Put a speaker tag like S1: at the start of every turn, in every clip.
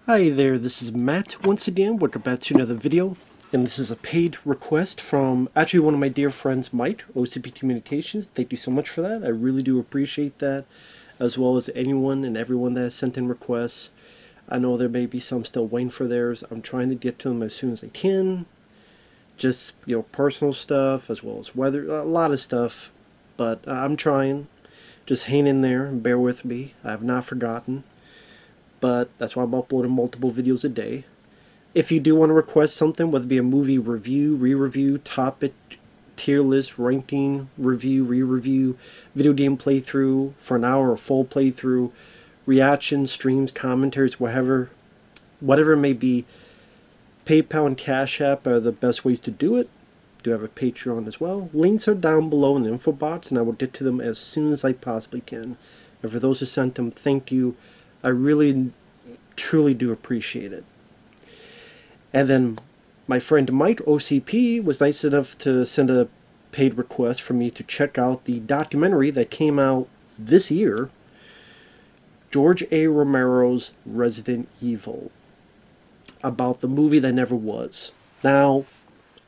S1: Hi there, this is Matt once again. Welcome back to another video. And this is a paid request from actually one of my dear friends, Mike, OCP Communications. Thank you so much for that. I really do appreciate that, as well as anyone and everyone that has sent in requests. I know there may be some still waiting for theirs. I'm trying to get to them as soon as I can. Just, personal stuff as well as weather, a lot of stuff. But I'm trying. Just hang in there and bear with me. I have not forgotten. But that's why I'm uploading multiple videos a day. If you do want to request something, whether it be a movie review, re-review, topic, tier list, ranking, review, re-review, video game playthrough for an hour or full playthrough, reactions, streams, commentaries, whatever it may be, PayPal and Cash App are the best ways to do it. Do have a Patreon as well. Links are down below in the info box, and I will get to them as soon as I possibly can. And for those who sent them, thank you. I really, truly do appreciate it. And then my friend Mike, OCP, was nice enough to send a paid request for me to check out the documentary that came out this year, George A. Romero's Resident Evil, about the movie that never was. Now,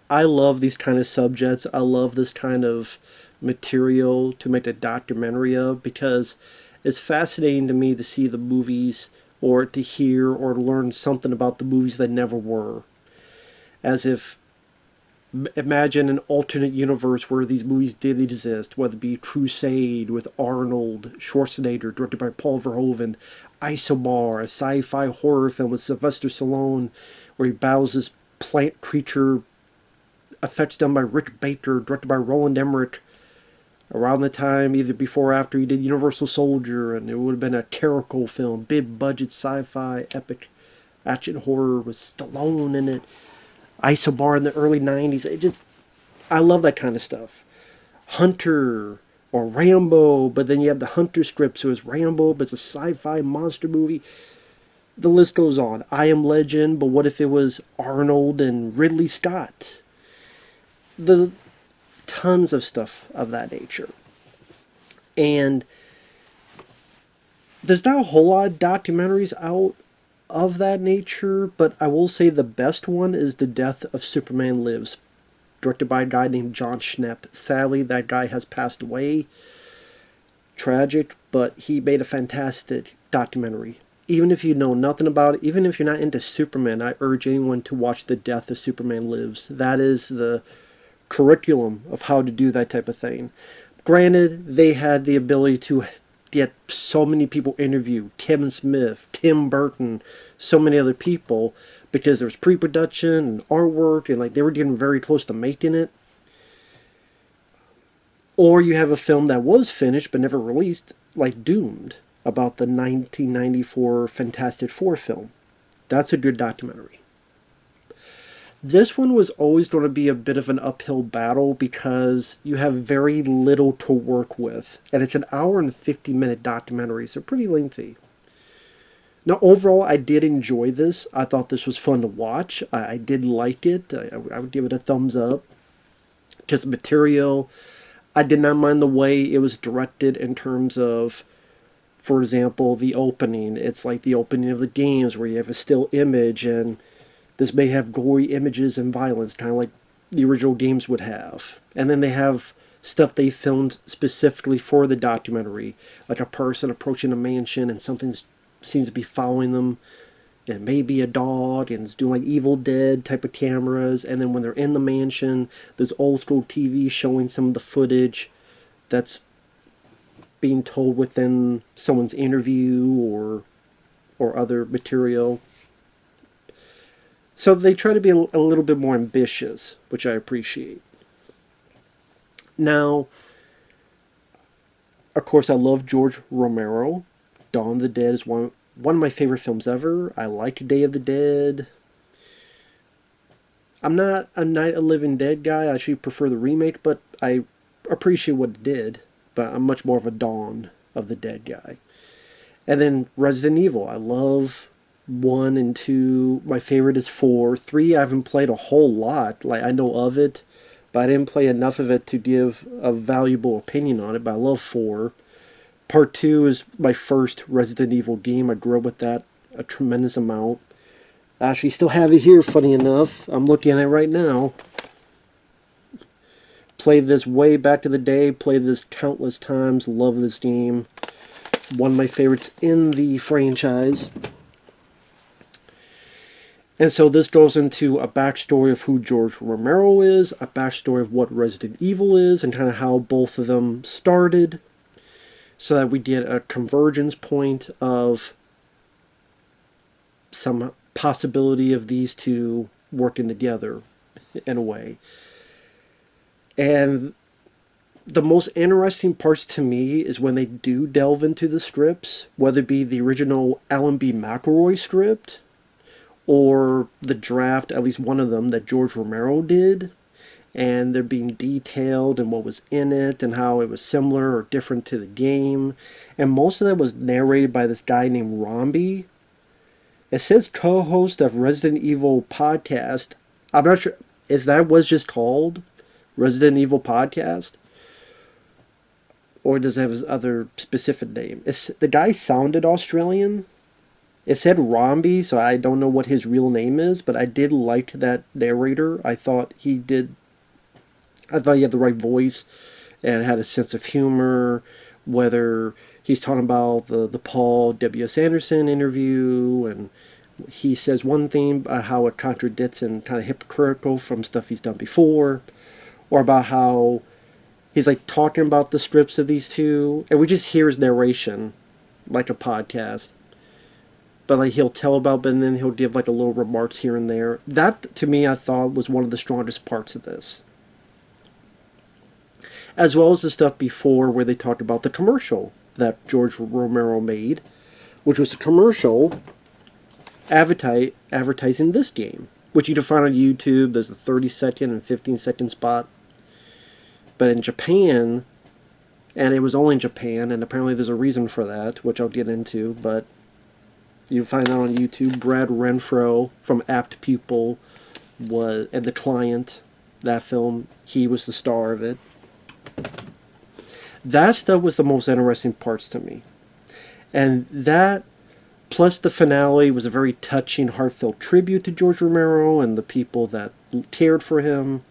S1: I love these kind of subjects. I love this kind of material to make a documentary of because it's fascinating to me to see the movies or to hear or to learn something about the movies that never were. As if, imagine an alternate universe where these movies did exist, whether it be Crusade with Arnold Schwarzenegger, directed by Paul Verhoeven, Isobar, a sci-fi horror film with Sylvester Stallone, where he battles this plant creature, effects done by Rick Baker, directed by Roland Emmerich, around the time, either before or after he did Universal Soldier, and it would have been a Terrible film, big budget sci-fi epic action horror with Stallone in it, Isobar in the early 90s. I love that kind of stuff. Hunter or Rambo, but then you have the Hunter script, so it's Rambo, but it's a sci-fi monster movie. The list goes on. I Am Legend, but what if it was Arnold and Ridley Scott? The tons of stuff of that nature. And there's not a whole lot of documentaries out of that nature, but I will say the best one is The Death of Superman Lives, directed by a guy named John Schnepp. Sadly, that guy has passed away. Tragic, but he made a fantastic documentary. Even if you know nothing about it, even if you're not into Superman, I urge anyone to watch The Death of Superman Lives. That is the curriculum of how to do that type of thing. Granted, they had the ability to get so many people interviewed, Kevin Smith, Tim Burton, so many other people, because there was pre-production and artwork, and they were getting very close to making it. Or you have a film that was finished but never released, like Doomed, about the 1994 Fantastic Four film. That's a good documentary. This one was always going to be a bit of an uphill battle because you have very little to work with. And it's an hour and 50-minute documentary, so pretty lengthy. Now, overall, I did enjoy this. I thought this was fun to watch. I did like it. I would give it a thumbs up. Just material. I did not mind the way it was directed in terms of, for example, the opening. It's like the opening of the games where you have a still image, and this may have gory images and violence, kind of like the original games would have. And then they have stuff they filmed specifically for the documentary, like a person approaching a mansion and something seems to be following them. And maybe a dog, and it's doing like Evil Dead type of cameras. And then when they're in the mansion, there's old school TV showing some of the footage that's being told within someone's interview or other material. So they try to be a little bit more ambitious, which I appreciate. Now, of course, I love George Romero. Dawn of the Dead is one of my favorite films ever. I like Day of the Dead. I'm not a Night of the Living Dead guy. I actually prefer the remake, but I appreciate what it did. But I'm much more of a Dawn of the Dead guy. And then Resident Evil. I love 1 and 2. My favorite is 4. 3 I haven't played a whole lot. I know of it, but I didn't play enough of it to give a valuable opinion on it. But I love 4. Part 2 is my first Resident Evil game. I grew up with that a tremendous amount. I actually still have it here, funny enough. I'm looking at it right now. Played this way back to the day, played this countless times, love this game. One of my favorites in the franchise. And so this goes into a backstory of who George Romero is, a backstory of what Resident Evil is, and kind of how both of them started, so that we get a convergence point of some possibility of these two working together in a way. And the most interesting parts to me is when they do delve into the scripts, whether it be the original Alan B. McElroy script or the draft, at least one of them, that George Romero did, and they're being detailed and what was in it and how it was similar or different to the game. And most of that was narrated by this guy named Romby. It says co-host of Resident Evil podcast. I'm not sure, is that was just called Resident Evil podcast? Or does it have his other specific name? The guy sounded Australian. It said Romby, so I don't know what his real name is, but I did like that narrator. I thought he had the right voice and had a sense of humor, whether he's talking about the Paul W.S. Anderson interview, and he says one thing about how it contradicts and kind of hypocritical from stuff he's done before, or about how he's like talking about the scripts of these two, and we just hear his narration like a podcast. But like he'll tell about, but then he'll give like a little remarks here and there. That to me, I thought was one of the strongest parts of this, as well as the stuff before where they talked about the commercial that George Romero made, which was a commercial advertising this game, which you can find on YouTube. There's a 30-second and 15-second spot. But in Japan, and it was only in Japan, and apparently there's a reason for that, which I'll get into, but you can find that on YouTube. Brad Renfro from Apt Pupil and The Client, that film, he was the star of it. That stuff was the most interesting parts to me. And that, plus the finale, was a very touching, heartfelt tribute to George Romero and the people that cared for him.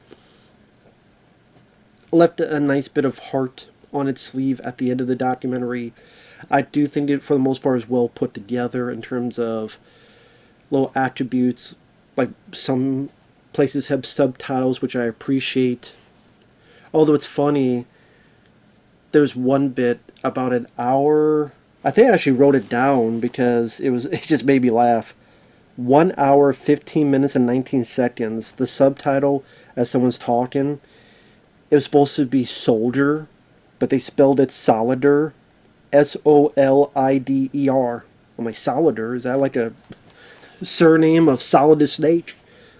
S1: Left a nice bit of heart on its sleeve at the end of the documentary. I do think it, for the most part, is well put together in terms of little attributes. Like some places have subtitles, which I appreciate. Although it's funny, there's one bit about an hour. I think I actually wrote it down because it just made me laugh. 1 hour, 15 minutes, and 19 seconds. The subtitle, as someone's talking, it was supposed to be soldier, but they spelled it solider. Solider. I'm like, Solider? Is that like a surname of Solidus Snake?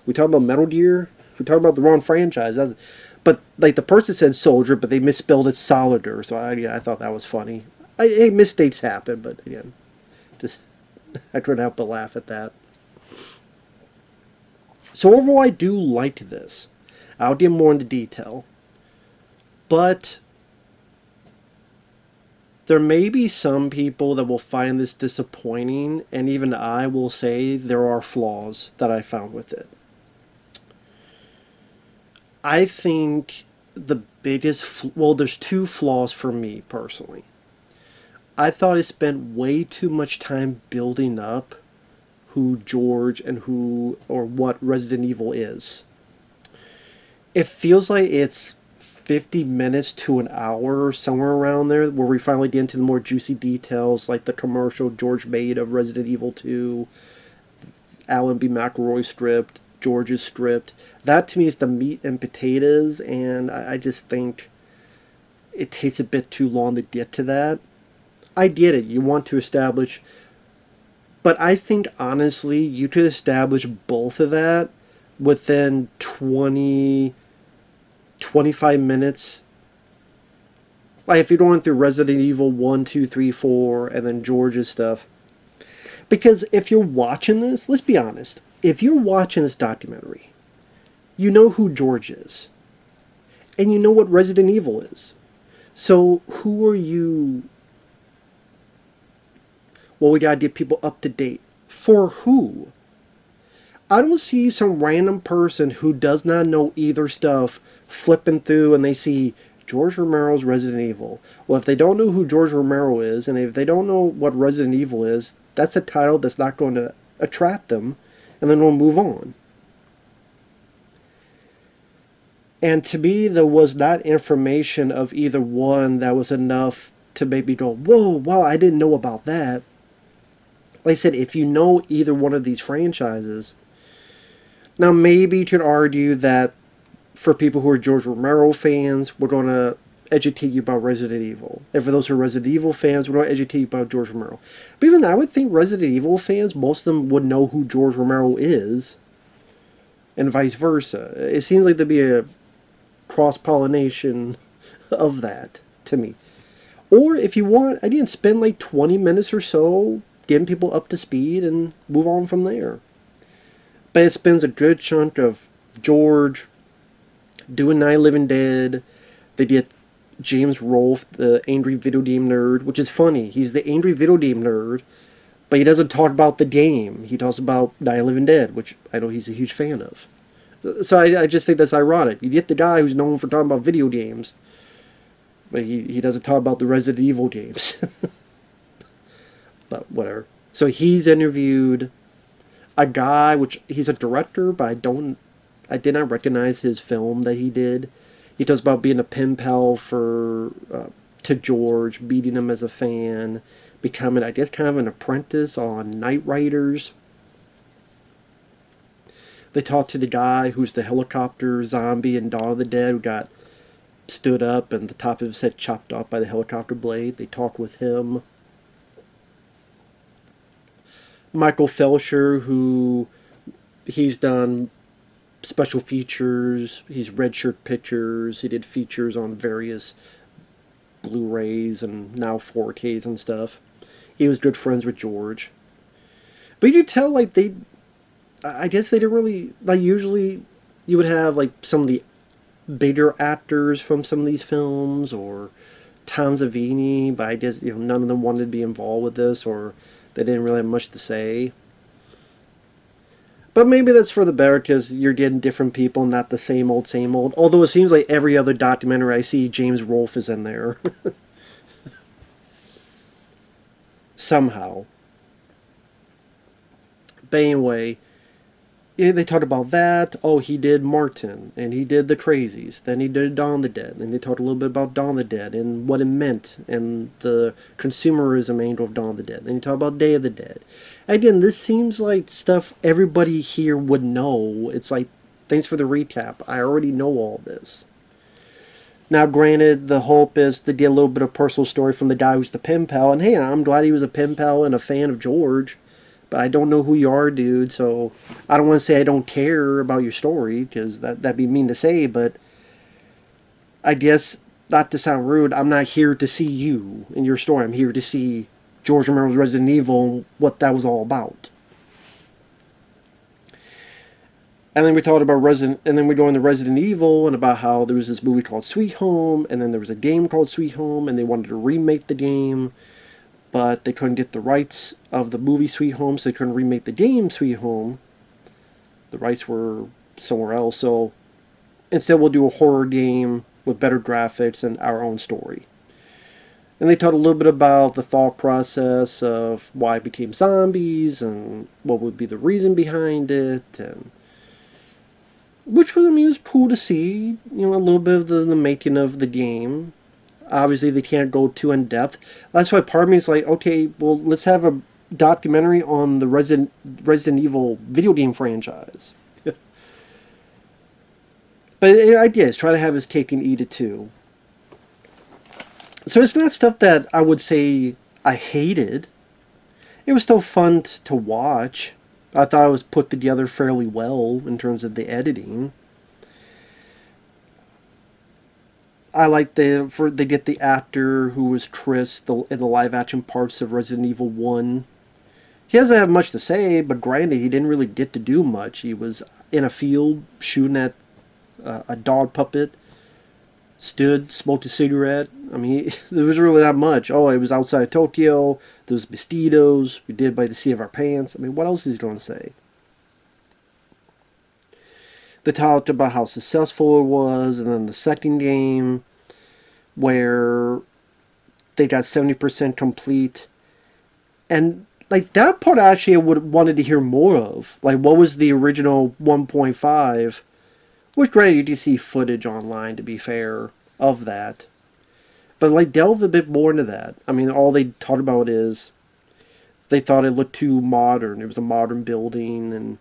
S1: We talking about Metal Gear? We talking about the wrong franchise? But like the person said soldier, but they misspelled it Solider. So I thought that was funny. Mistakes happen, but again, just I couldn't help but laugh at that. So overall, I do like this. I'll get more into detail, but there may be some people that will find this disappointing, and even I will say there are flaws that I found with it. I think the biggest, there's two flaws for me personally. I thought it spent way too much time building up who George and what Resident Evil is. It feels like it's 50 minutes to an hour, somewhere around there, where we finally get into the more juicy details, like the commercial George made of Resident Evil 2, Alan B. McElroy script, George's script. That to me is the meat and potatoes, and I just think it takes a bit too long to get to that. I get it, you want to establish, but I think honestly you could establish both of that within 25 minutes. Like if you're going through Resident Evil 1, 2, 3, 4, and then George's stuff. Because if you're watching this, let's be honest, if you're watching this documentary, you know who George is. And you know what Resident Evil is. So who are you? Well, we gotta get people up to date. For who? I don't see some random person who does not know either stuff flipping through and they see George Romero's Resident Evil. Well, if they don't know who George Romero is, and if they don't know what Resident Evil is, that's a title that's not going to attract them, and then we'll move on. And to me, there was not information of either one that was enough to maybe go, whoa, wow, I didn't know about that. Like I said, if you know either one of these franchises, now maybe you could argue that for people who are George Romero fans, we're going to educate you about Resident Evil. And for those who are Resident Evil fans, we're going to educate you about George Romero. But even I would think Resident Evil fans, most of them would know who George Romero is, and vice versa. It seems like there'd be a cross-pollination of that, to me. Or if you want, again, spend like 20 minutes or so getting people up to speed and move on from there. But it spends a good chunk of George doing Night of the Living Dead. They get James Rolfe, the angry video game nerd, which is funny. He's the angry video game nerd, but he doesn't talk about the game. He talks about Night of the Living Dead, which I know he's a huge fan of. So I just think that's ironic. You get the guy who's known for talking about video games, but he doesn't talk about the Resident Evil games. But whatever. So he's interviewed a guy, which he's a director, but I did not recognize his film that he did. He talks about being a pen pal to George, meeting him as a fan, becoming, I guess, kind of an apprentice on Night Riders. They talk to the guy who's the helicopter zombie in Dawn of the Dead who got stood up and the top of his head chopped off by the helicopter blade. They talk with him. Michael Felsher, who he's done special features, he's red shirt pictures, he did features on various Blu-rays and now 4Ks and stuff. He was good friends with George. But you tell, like, I guess they didn't really, like, usually you would have, like, some of the bigger actors from some of these films, or Tom Savini, but I guess, none of them wanted to be involved with this, or they didn't really have much to say. But maybe that's for the better, because you're getting different people, not the same old, same old. Although it seems like every other documentary I see, James Rolfe is in there. Somehow. But anyway, yeah, they talked about that. Oh, he did Martin, and he did The Crazies. Then he did Dawn of the Dead. And they talked a little bit about Dawn of the Dead and what it meant and the consumerism angle of Dawn of the Dead. Then he talked about Day of the Dead. Again, this seems like stuff everybody here would know. It's like, thanks for the recap. I already know all this. Now, granted, the hope is to get a little bit of personal story from the guy who's the pen pal. And hey, I'm glad he was a pen pal and a fan of George. But I don't know who you are, dude, so I don't want to say I don't care about your story, because that'd be mean to say, but I guess, not to sound rude, I'm not here to see you and your story. I'm here to see George Romero's Resident Evil and what that was all about. And then we talked about and then we go into Resident Evil and about how there was this movie called Sweet Home, and then there was a game called Sweet Home, and they wanted to remake the game, but they couldn't get the rights of the movie Sweet Home, so they couldn't remake the game Sweet Home. The rights were somewhere else, so instead we'll do a horror game with better graphics and our own story. And they talked a little bit about the thought process of why it became zombies and what would be the reason behind it, and which was, I mean, it was cool to see, a little bit of the making of the game. Obviously, they can't go too in-depth. That's why part of me is like, okay, well, let's have a documentary on the Resident Evil video game franchise. But the idea is try to have his cake and eat it too. So it's not stuff that I would say I hated. It was still fun to watch. I thought it was put together fairly well in terms of the editing. I like they get the actor who was Chris in the live action parts of Resident Evil 1. He doesn't have much to say, but granted, he didn't really get to do much. He was in a field shooting at a dog puppet, stood, smoked a cigarette. I mean, there was really not much. Oh, it was outside Tokyo. There was mosquitoes. We did by the seat of our pants. I mean, what else is he going to say? They talked about how successful it was, and then the second game where they got 70% complete. And like that part actually I would wanted to hear more of. Like what was the original 1.5? Which granted you do see footage online to be fair of that. But like delve a bit more into that. I mean all they talked about is they thought it looked too modern. It was a modern building and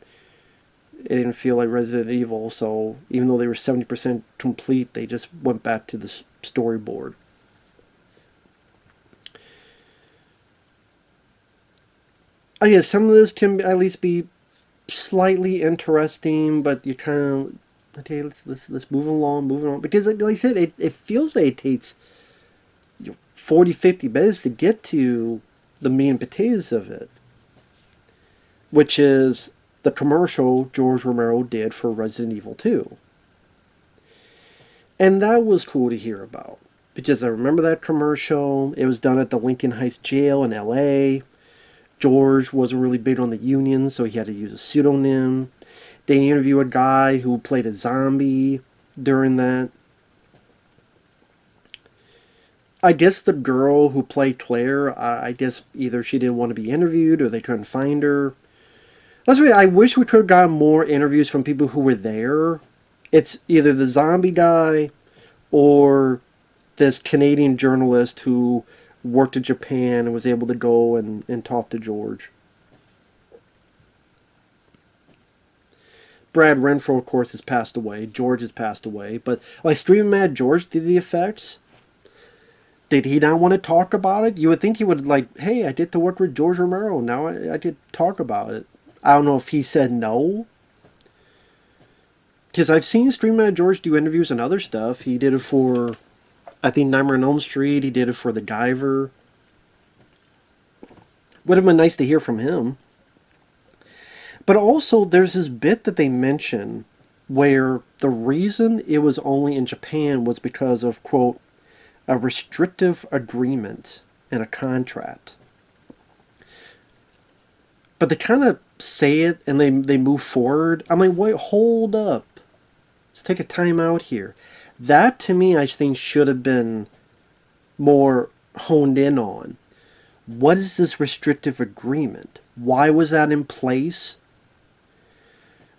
S1: it didn't feel like Resident Evil, so even though they were 70% complete, they just went back to the storyboard. I guess some of this can at least be slightly interesting, but you kind of okay. Let's move along, moving on because like I said, it feels like it takes 40, 50 minutes to get to the meat and potatoes of it, which is the commercial George Romero did for Resident Evil 2. And that was cool to hear about because I remember that commercial. It was done at the Lincoln Heights Jail in LA. George wasn't really big on the union, so he had to use a pseudonym. They interviewed a guy who played a zombie during that. I guess the girl who played Claire, I guess either she didn't want to be interviewed or they couldn't find her. That's why I wish we could have gotten more interviews from people who were there. It's either the zombie guy or this Canadian journalist who worked in Japan and was able to go and talk to George. Brad Renfro, of course, has passed away. George has passed away. But like Stream Mad George did the effects. Did he not want to talk about it? You would think he would like, hey, I did the work with George Romero. Now I did talk about it. I don't know if he said no. Because I've seen Stream Mad George do interviews and other stuff. He did it for, I think, Nightmare on Elm Street. He did it for The Diver. Would have been nice to hear from him. But also, there's this bit that they mention where the reason it was only in Japan was because of, quote, a restrictive agreement and a contract. But they kind of say it and they move forward. I'm like, wait, hold up. Let's take a time out here. That, to me, I think should have been more honed in on. What is this restrictive agreement? Why was that in place?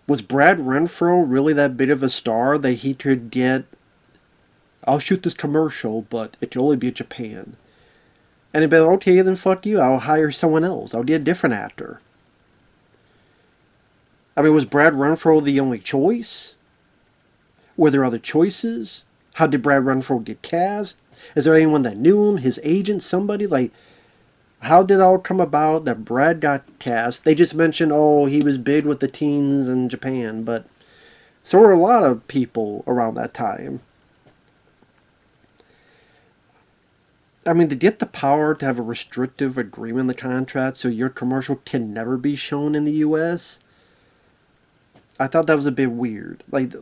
S1: Was Brad Renfro really that big of a star that he could get, I'll shoot this commercial, but it can only be in Japan? And he'd be like, okay, then fuck you. I'll hire someone else. I'll get a different actor. I mean, was Brad Renfro the only choice? Were there other choices? How did Brad Renfro get cast? Is there anyone that knew him? His agent? Somebody? Like, how did it all come about that Brad got cast? They just mentioned, oh, he was big with the teens in Japan, but so were a lot of people around that time. I mean, to get the power to have a restrictive agreement in the contract so your commercial can never be shown in the U.S., I thought that was a bit weird. Like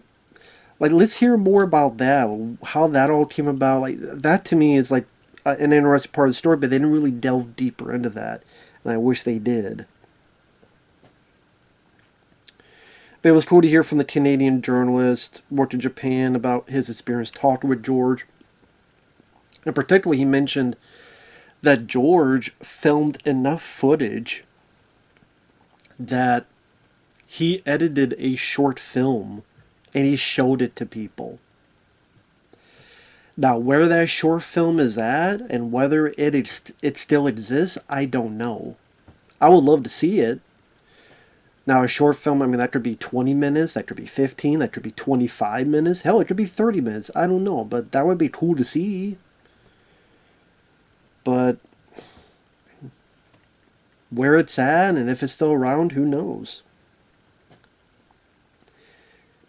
S1: let's hear more about that, how that all came about. Like, that to me is like an interesting part of the story, but they didn't really delve deeper into that, and I wish they did. But it was cool to hear from the Canadian journalist, worked in Japan, about his experience talking with George. And particularly, he mentioned that George filmed enough footage that he edited a short film and he showed it to people. Now, where that short film is at and whether it still exists, I don't know. I would love to see it. Now, a short film, I mean, that could be 20 minutes, that could be 15, that could be 25 minutes. Hell, it could be 30 minutes. I don't know, but that would be cool to see. But where it's at and if it's still around, who knows?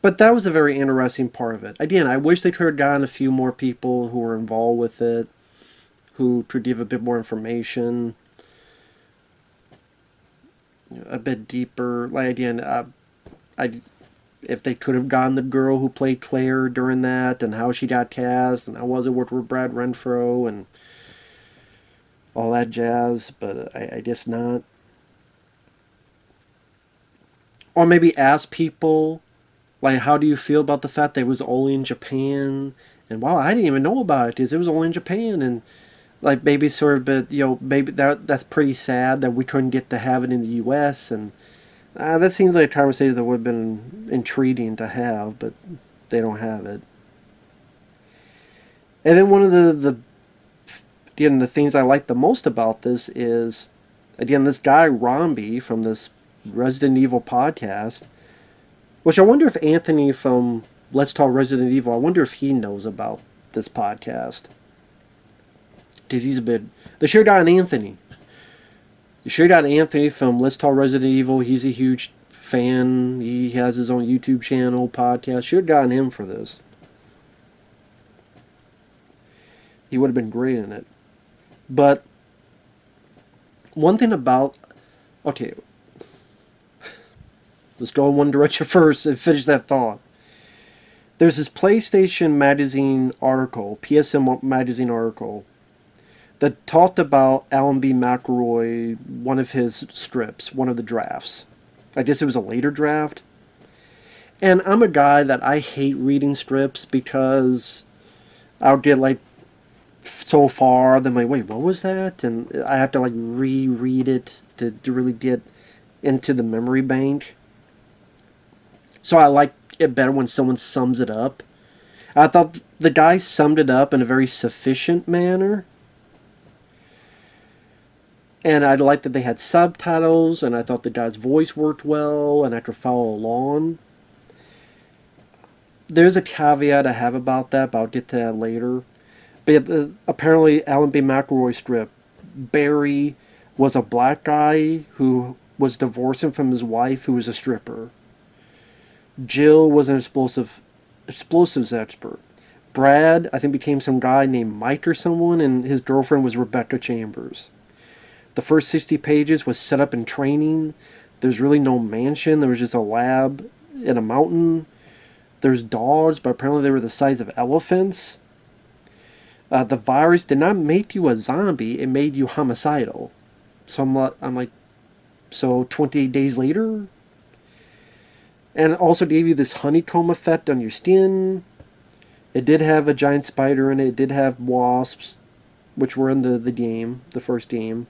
S1: But that was a very interesting part of it. Again, I wish they could have gotten a few more people who were involved with it, who could give a bit more information, a bit deeper. Like, again, if they could have gotten the girl who played Claire during that, and how she got cast, and how was it working with Brad Renfro, and all that jazz, but I guess not. Or maybe ask people, like, how do you feel about the fact that it was only in Japan? And wow, I didn't even know about it, because it was only in Japan, and like maybe sort of, but maybe that's pretty sad that we couldn't get to have it in the U.S. And that seems like a conversation that would have been intriguing to have, but they don't have it. And then one of the things I like the most about this is, again, this guy Romby from this Resident Evil podcast, which I wonder if Anthony from Let's Talk Resident Evil, I wonder if he knows about this podcast. Because he's a bit... They should have gotten Anthony. They should have gotten Anthony from Let's Talk Resident Evil. He's a huge fan. He has his own YouTube channel, podcast. Should have gotten him for this. He would have been great in it. But one thing about... Okay. Let's go in one direction first and finish that thought. There's this PlayStation Magazine article, PSM Magazine article, that talked about Alan B. McElroy, one of his strips, one of the drafts. I guess it was a later draft. And I'm a guy that I hate reading strips because I'll get like so far, then like, wait, what was that? And I have to like reread it to really get into the memory bank. So I like it better when someone sums it up. I thought the guy summed it up in a very sufficient manner. And I liked that they had subtitles, and I thought the guy's voice worked well, and I could follow along. There's a caveat I have about that, but I'll get to that later. But apparently, Alan B. McElroy strip, Barry was a black guy who was divorcing from his wife, who was a stripper. Jill was an explosives expert. Brad, I think, became some guy named Mike or someone, and his girlfriend was Rebecca Chambers. The first 60 pages was set up in training. There's really no mansion. There was just a lab in a mountain. There's dogs, but apparently they were the size of elephants. The virus did not make you a zombie. It made you homicidal. So I'm like, so 28 days later? And it also gave you this honeycomb effect on your skin. It did have a giant spider in it. It did have wasps, which were in the game, the first game.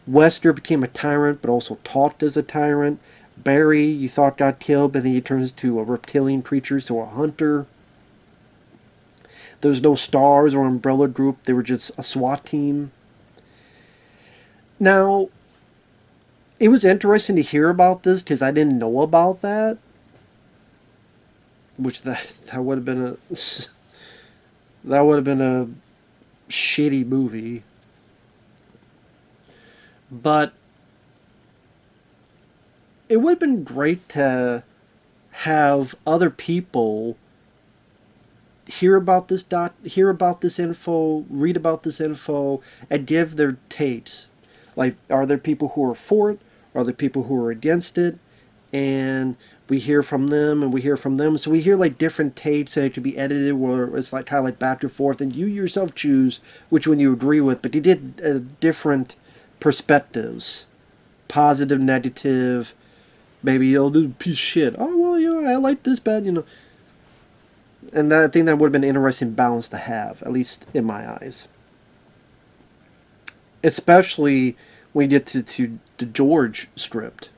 S1: Wester became a tyrant, but also talked as a tyrant. Barry, you thought got killed, but then he turns into a reptilian creature, so a hunter. There was no stars or umbrella group. They were just a SWAT team. Now, it was interesting to hear about this because I didn't know about that. Which that would have been a shitty movie. But it would have been great to have other people hear about this info, read about this info, and give their takes. Like, are there people who are for it? Are there people who are against it? And we hear from them, and we hear from them. So we hear like different takes, and it could be edited where it's like kind of like back and forth, and you yourself choose which one you agree with. But you did different perspectives, positive, negative. Maybe they'll do piece of shit. Oh well, I like this bad, And I think that would have been an interesting balance to have, at least in my eyes. Especially when you get to the George script.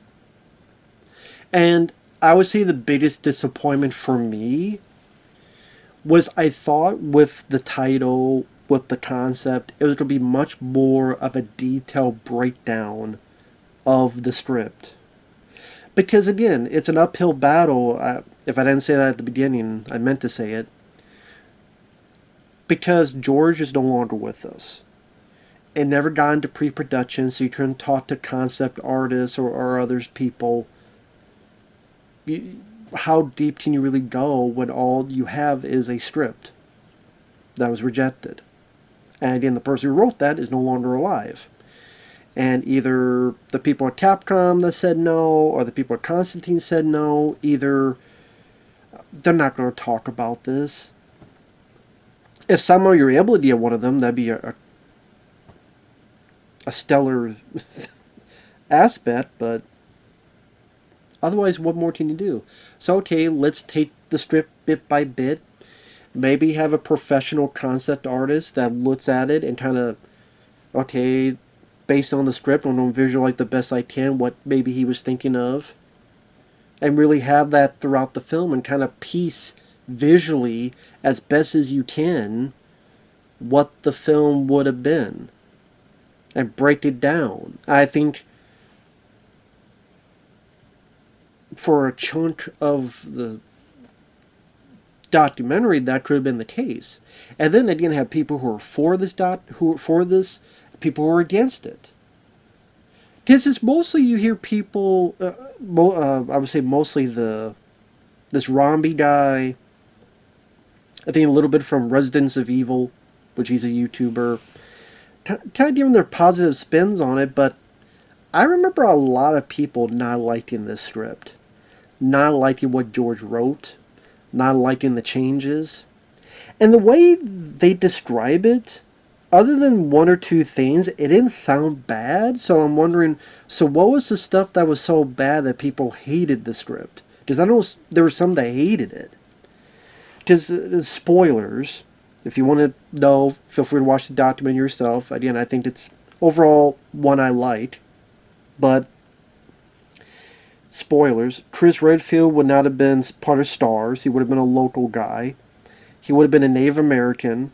S1: And I would say the biggest disappointment for me was I thought with the title, with the concept, it was going to be much more of a detailed breakdown of the script. Because again, it's an uphill battle. If I didn't say that at the beginning, I meant to say it. Because George is no longer with us. It never got into pre-production, so you couldn't talk to concept artists or others people. How deep can you really go when all you have is a script that was rejected? And again, the person who wrote that is no longer alive. And either the people at Capcom that said no, or the people at Constantine said no, either they're not going to talk about this. If somehow you're able to get one of them, that'd be a stellar aspect, but otherwise, what more can you do? So, okay, let's take the strip bit by bit. Maybe have a professional concept artist that looks at it and kind of, okay, based on the script, I'm going to visualize the best I can what maybe he was thinking of. And really have that throughout the film and kind of piece visually as best as you can what the film would have been. And break it down. I think for a chunk of the documentary that could have been the case. And then again have people who are for this people who are against it. Because it's mostly you hear people I would say mostly this Romby guy, I think a little bit from Residence of Evil, which he's a YouTuber, kind of giving their positive spins on it, but I remember a lot of people not liking this script, not liking what George wrote, not liking the changes. And the way they describe it, other than one or two things, it didn't sound bad. So I'm wondering, so what was the stuff that was so bad that people hated the script? Because I know there were some that hated it. Because spoilers, if you want to know, feel free to watch the documentary yourself. Again, I think it's overall one I like. But spoilers, Chris Redfield would not have been part of Stars. He would have been a local guy. He would have been a Native American.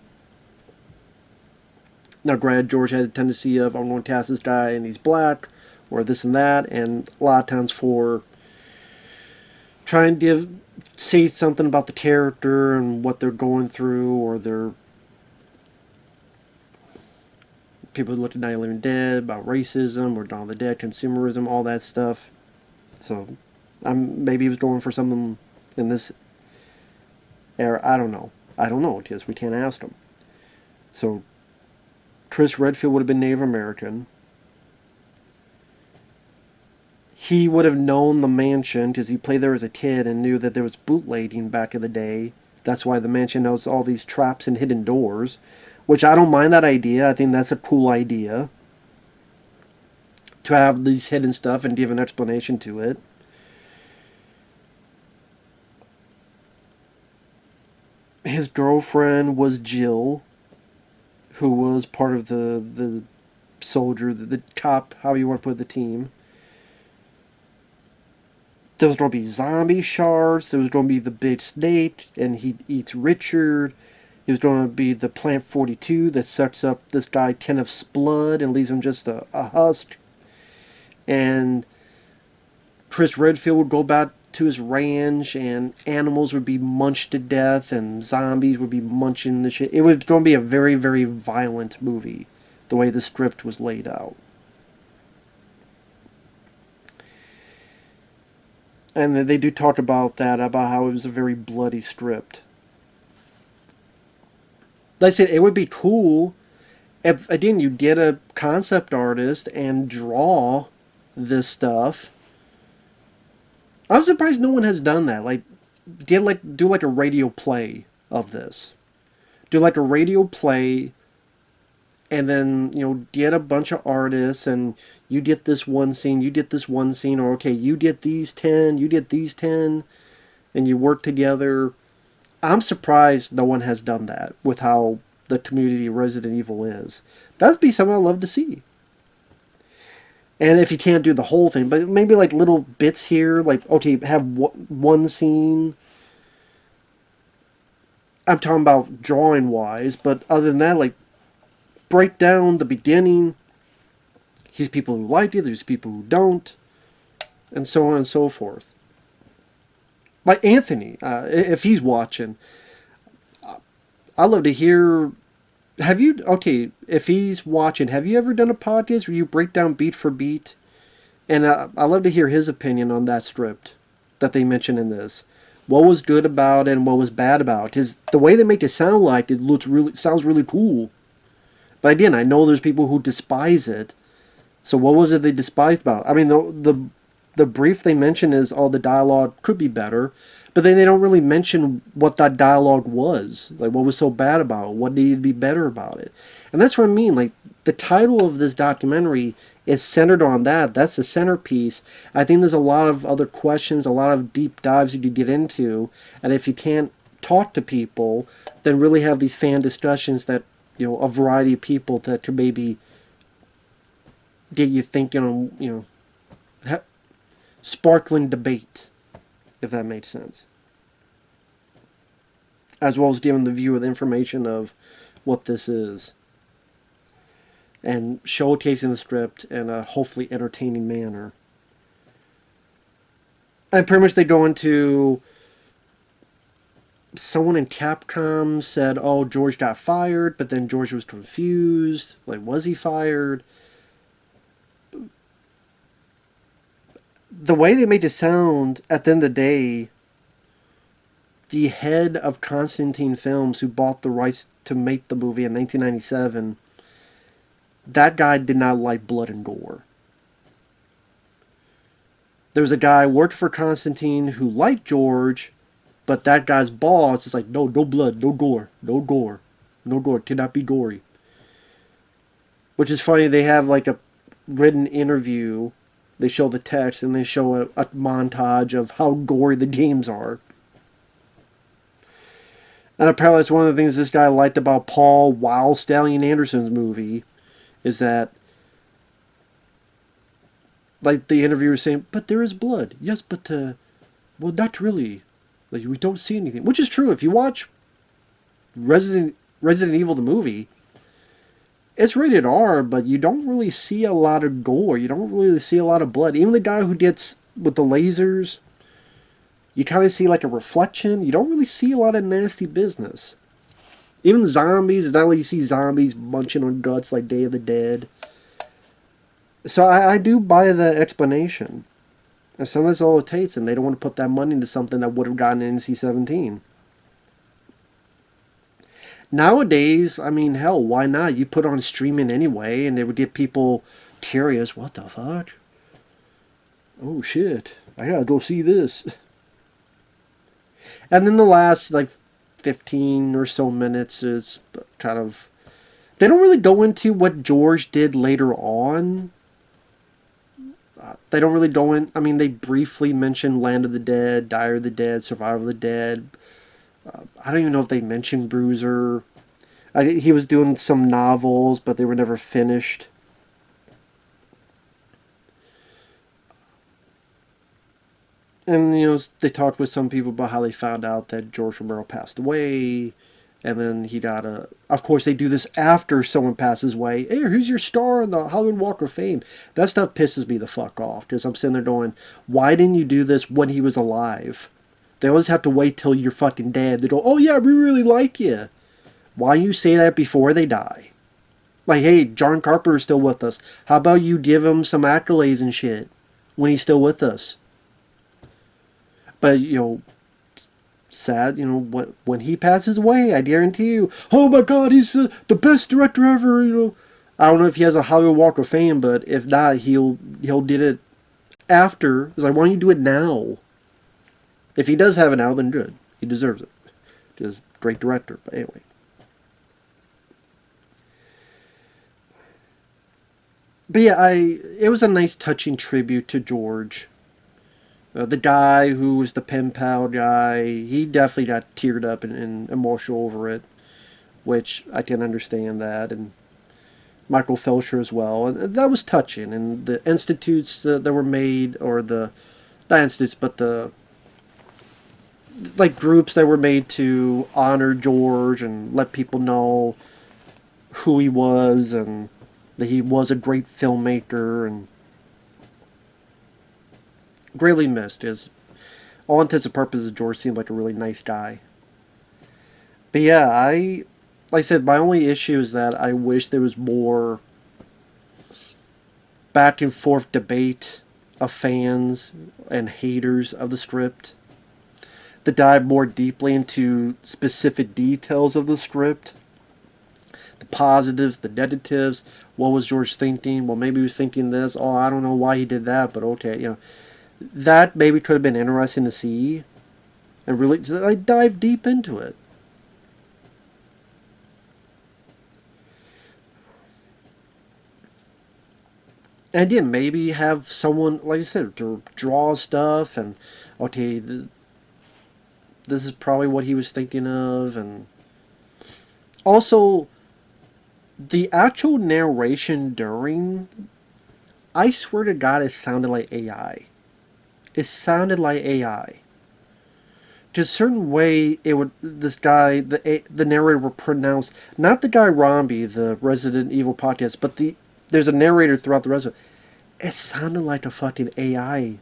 S1: Now, granted, George had a tendency of, I'm going to cast this guy and he's black, or this and that, and a lot of times for trying to say something about the character and what they're going through, or their people who look at Night of the Living Dead, about racism, or Dawn of the Dead, consumerism, all that stuff. So, maybe he was going for something in this era. I don't know, because we can't ask him. So, Chris Redfield would have been Native American. He would have known the mansion because he played there as a kid and knew that there was bootlegging back in the day. That's why the mansion knows all these traps and hidden doors, which I don't mind that idea. I think that's a cool idea to have these hidden stuff and give an explanation to it. His girlfriend was Jill, who was part of the soldier, the cop, how you want to put the team. There was going to be zombie sharks. There was going to be the big snake, and he eats Richard. It was going to be the Plant 42 that sucks up this guy Kenneth's blood and leaves him just a husk. And Chris Redfield would go back to his ranch, and animals would be munched to death, and zombies would be munching the shit. It was going to be a very, very violent movie, the way the script was laid out. And they do talk about that, about how it was a very bloody script. Like I said, it would be cool if, again, you get a concept artist and draw this stuff. I'm surprised no one has done that. Like, do like a radio play of this. Do like a radio play, and then, get a bunch of artists, and you get this one scene, you get this one scene, or okay, you get these 10, you get these 10, and you work together. I'm surprised no one has done that with how the community of Resident Evil is. That'd be something I'd love to see. And if you can't do the whole thing, but maybe like little bits here, like, okay, have one scene. I'm talking about drawing-wise, but other than that, like, break down the beginning. Here's people who like it, there's people who don't, and so on and so forth. Like Anthony, if he's watching, I'd love to hear. If he's watching, have you ever done a podcast where you break down beat for beat? And I'd love to hear his opinion on that script that they mentioned in this. What was good about it and what was bad about it? The way they make it sound like it sounds really cool. But again, I know there's people who despise it. So what was it they despised about? I mean, the brief they mentioned is all the dialogue could be better. But then they don't really mention what that dialogue was. Like, what was so bad about it? What needed to be better about it? And that's what I mean. Like, the title of this documentary is centered on that. That's the centerpiece. I think there's a lot of other questions, a lot of deep dives you could get into. And if you can't talk to people, then really have these fan discussions that, a variety of people that could maybe get you thinking on, sparkling debate, if that makes sense. As well as giving the viewer the information of what this is. And showcasing the script in a hopefully entertaining manner. And pretty much they go into... Someone in Capcom said, oh, George got fired, but then George was confused. Like, was he fired? The way they made it sound, at the end of the day, the head of Constantine Films, who bought the rights to make the movie in 1997, that guy did not like blood and gore. There was a guy who worked for Constantine who liked George, but that guy's boss is like, no blood, no gore, no gore, no gore, cannot be gory. Which is funny, they have like a written interview, they show the text, and they show a montage of how gory the games are. And apparently that's one of the things this guy liked about Paul Wild Stallion Anderson's movie, is that, like the interviewer was saying, but there is blood. Yes, but, well, not really. Like, we don't see anything. Which is true. If you watch Resident Evil the movie, it's rated R, but you don't really see a lot of gore. You don't really see a lot of blood. Even the guy who gets with the lasers, you kind of see like a reflection. You don't really see a lot of nasty business. Even zombies, it's not like you see zombies munching on guts like Day of the Dead. So I do buy the explanation. And some of that's all it takes, and they don't want to put that money into something that would have gotten an NC-17. Nowadays, I mean, hell, why not? You put on streaming anyway, and it would get people curious. What the fuck? Oh, shit. I gotta go see this. And then the last, 15 or so minutes is kind of... They don't really go into what George did later on. They don't really go in... I mean, they briefly mention Land of the Dead, Dire of the Dead, Survival of the Dead. I don't even know if they mentioned Bruiser. He was doing some novels, but they were never finished. And, they talked with some people about how they found out that George Romero passed away. And then he got a... Of course, they do this after someone passes away. Hey, here's your star on the Hollywood Walk of Fame. That stuff pisses me the fuck off. Because I'm sitting there going, why didn't you do this when he was alive? They always have to wait till you're fucking dead. They go, oh yeah, we really like you. Why you say that before they die? Like, hey, John Carpenter's still with us. How about you give him some accolades and shit when he's still with us? But, sad, when he passes away, I guarantee you, oh my god, he's the best director ever, I don't know if he has a Hollywood Walk of Fame, but if not, he'll did it after. It's like, why don't you do it now? If he does have it now, then good. He deserves it. Just great director, but anyway. But yeah, it was a nice touching tribute to George. The guy who was the pen pal guy, he definitely got teared up and emotional over it, which I can understand that, and Michael Felcher as well. And that was touching, and the institutes that were made, or not institutes, but the groups that were made to honor George and let people know who he was and that he was a great filmmaker and greatly missed. As all intents and purposes, George seemed like a really nice guy. But yeah, like I said, my only issue is that I wish there was more back and forth debate of fans and haters of the script to dive more deeply into specific details of the script. The positives, the negatives. What was George thinking? Well, maybe he was thinking this. Oh, I don't know why he did that, but okay, That maybe could have been interesting to see. and really like dive deep into it. And yeah, maybe have someone, like I said, to draw stuff and okay, this is probably what he was thinking of, and also the actual narration during, I swear to God, it sounded like AI. It sounded like AI. Just a certain way, it would this guy, the narrator would pronounce, not the guy Romby, the Resident Evil podcast, but there's a narrator throughout the rest of it. It sounded like a fucking AI.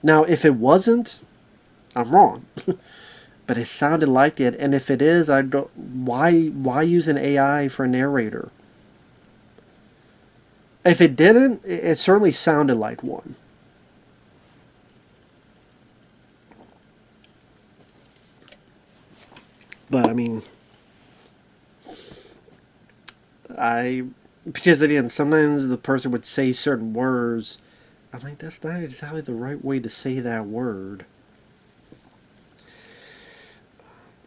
S1: Now, if it wasn't, I'm wrong. But it sounded like it, and if it is, I don't. Why use an AI for a narrator? If it didn't, it certainly sounded like one. But I mean, I because again, sometimes the person would say certain words. I'm like, that's not exactly the right way to say that word.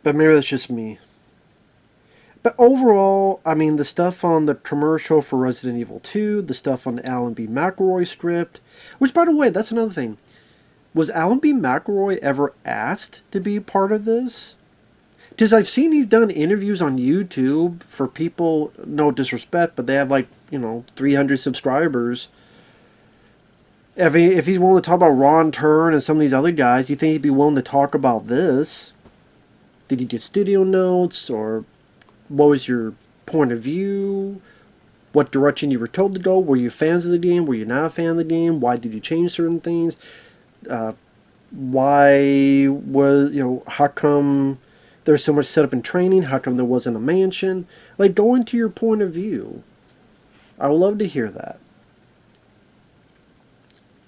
S1: But maybe that's just me. But overall, I mean, the stuff on the commercial for Resident Evil 2, the stuff on the Alan B. McElroy script, which, by the way, that's another thing. Was Alan B. McElroy ever asked to be part of this? Because I've seen he's done interviews on YouTube for people, no disrespect, but they have like, 300 subscribers. If he's willing to talk about Ron Turn and some of these other guys, you think he'd be willing to talk about this? Did he get studio notes, or what was your point of view? What direction you were told to go? Were you fans of the game? Were you not a fan of the game? Why did you change certain things? Why was, how come there's so much setup and training? How come there wasn't a mansion? Like, go into your point of view. I would love to hear that.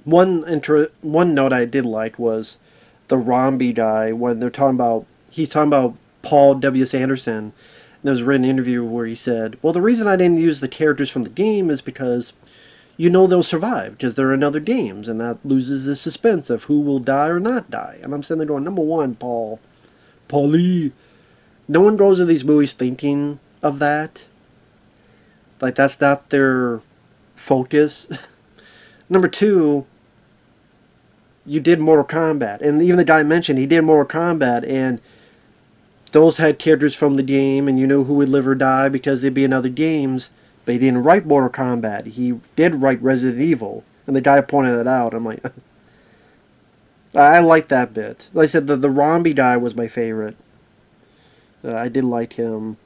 S1: One note I did like was the Romby guy, when he's talking about Paul W.S. Anderson. There's a written interview where he said, well, the reason I didn't use the characters from the game is because they'll survive, because they're in other games, and that loses the suspense of who will die or not die. And I'm sitting there going, number one, Paulie, no one goes to these movies thinking of that. Like, that's not their focus. Number two, you did Mortal Kombat, and even the guy mentioned he did Mortal Kombat, and those had characters from the game, and you knew who would live or die because they'd be in other games. But he didn't write Mortal Kombat. He did write Resident Evil, and the guy pointed that out. I'm like, I like that bit. Like I said, the Romby guy was my favorite. I did like him.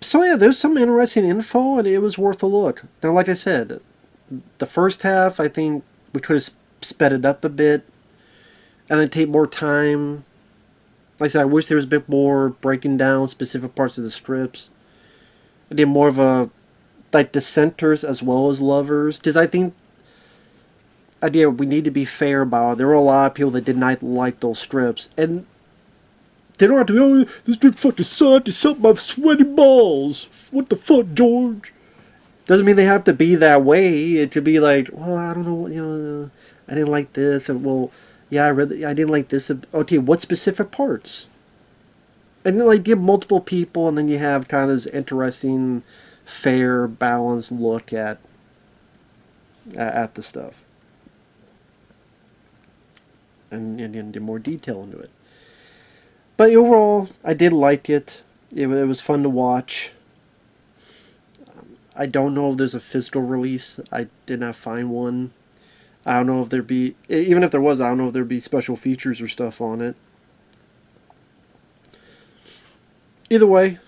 S1: So yeah, there's some interesting info, and it was worth a look. Now, like I said, the first half, I think we could have sped it up a bit, and then take more time. Like I said, I wish there was a bit more breaking down specific parts of the strips. I did more of a, like, dissenters as well as lovers, because I think, we need to be fair about it. There were a lot of people that did not like those strips, and they don't have to be, oh, this strip fucking sucked, it sucked my sweaty balls. What the fuck, George? Doesn't mean they have to be that way. It could be like, well, I don't know, I didn't like this, and well, yeah, I didn't like this. Okay, what specific parts? And then, like, give multiple people, and then you have kind of this interesting, fair, balanced look at the stuff, and get more detail into it. But overall, I did like it. It was fun to watch. I don't know if there's a physical release. I did not find one. I don't know if there'd be, even if there was, I don't know if there'd be special features or stuff on it. Either way,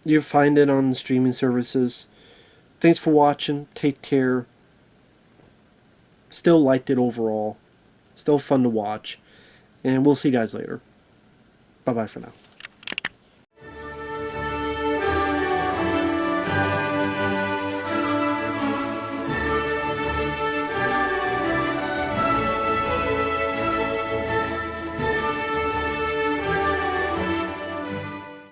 S1: you find it on streaming services. Thanks for watching. Take care. Still liked it overall. Still fun to watch. And we'll see you guys later. Bye-bye for now.